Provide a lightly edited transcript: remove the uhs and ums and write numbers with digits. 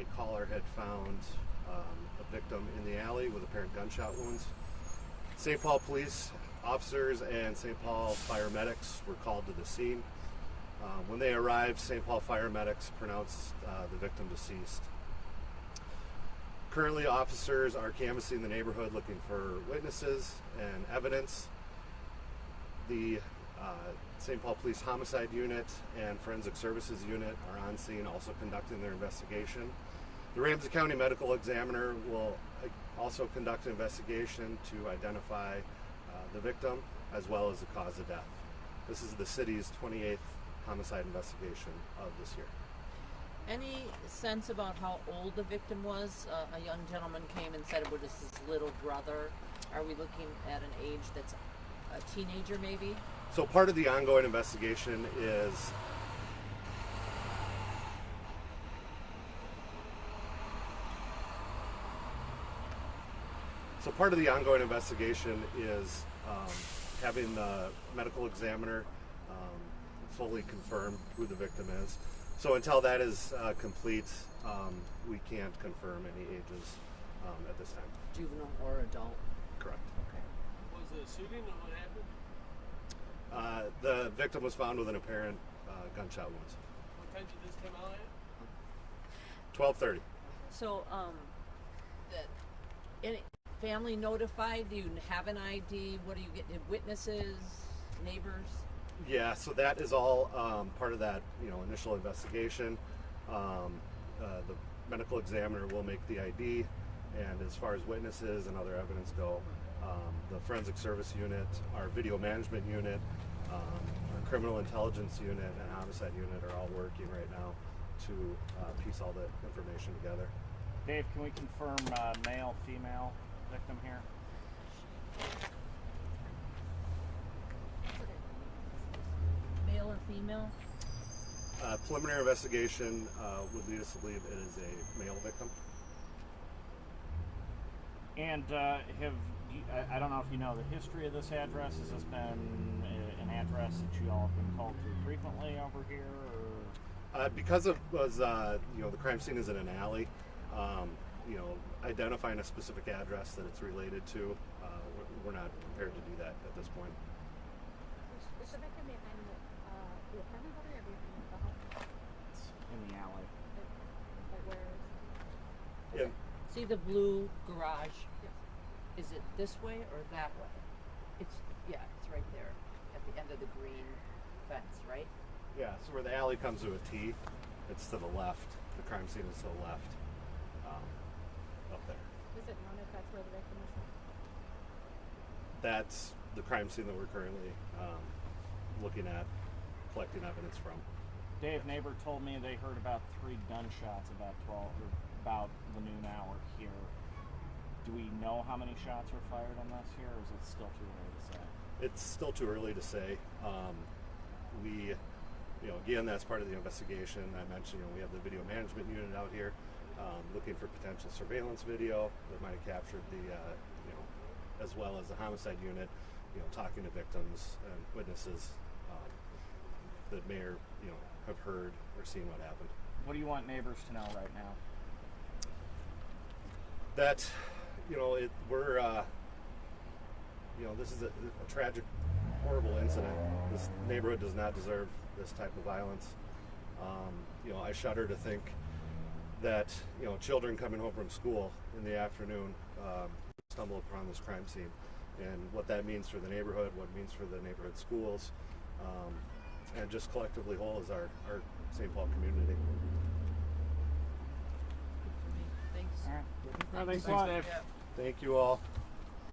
a caller had found a victim in the alley with apparent gunshot wounds. St. Paul police officers and St. Paul fire medics were called to the scene. When they arrived, St. Paul fire medics pronounced the victim deceased. Currently, officers are canvassing the neighborhood looking for witnesses and evidence. The St. Paul Police Homicide Unit and Forensic Services Unit are on scene, also conducting their investigation. The Ramsey County Medical Examiner will also conduct an investigation to identify the victim as well as the cause of death. This is the city's 28th homicide investigation of this year. Any sense about how old the victim was? A young gentleman came and said it was his little brother. Are we looking at an age that's a teenager maybe? So part of the ongoing investigation is having the medical examiner fully confirm who the victim is. So until that is complete, we can't confirm any ages at this time. Juvenile or adult? Correct. Okay. Was it a shooting or what happened? The victim was found with an apparent gunshot wounds. What time did this come out at? 12:30. So, any family notified? Do you have an ID? What do you get? Witnesses, neighbors? Yeah, so that is all part of that, initial investigation. The medical examiner will make the ID, and as far as witnesses and other evidence go, the forensic service unit, our video management unit, our criminal intelligence unit, and homicide unit are all working right now to piece all the information together. Dave, can we confirm male, female victim here? Male or female? Preliminary investigation would lead us to believe it is a male victim. And I don't know if you know the history of this address. Has this been an address that you all have been called to frequently over here? Or? Because it was, the crime scene is in an alley, identifying a specific address that it's related to, we're not prepared to do that at this point. Is the victim behind the apartment building or behind the home? It's in the alley. Like where is Yeah. See the blue garage? Yes. Is it this way or that way? It's right there at the end of the green fence, right? Yeah, so where the alley comes to a T, it's to the left. The crime scene is to the left, up there. Is it known if that's where the victim was shot? That's the crime scene that we're currently looking at, collecting evidence from. Dave, neighbor told me they heard about 3 gunshots about the noon hour here. Do we know how many shots were fired on this here, or is it still too early to say? It's still too early to say. Again, that's part of the investigation. I mentioned, we have the video management unit out here looking for potential surveillance video that might have captured the, as well as the homicide unit, talking to victims and witnesses that may or, have heard or seen what happened. What do you want neighbors to know right now? That, this is a tragic, horrible incident. This neighborhood does not deserve this type of violence. I shudder to think that, children coming home from school in the afternoon stumble upon this crime scene, and what that means for the neighborhood, what it means for the neighborhood schools, and just collectively whole as our St. Paul community. Good for me. Thanks. All right. Thanks, Thanks, Dave. Yeah. Thank you all.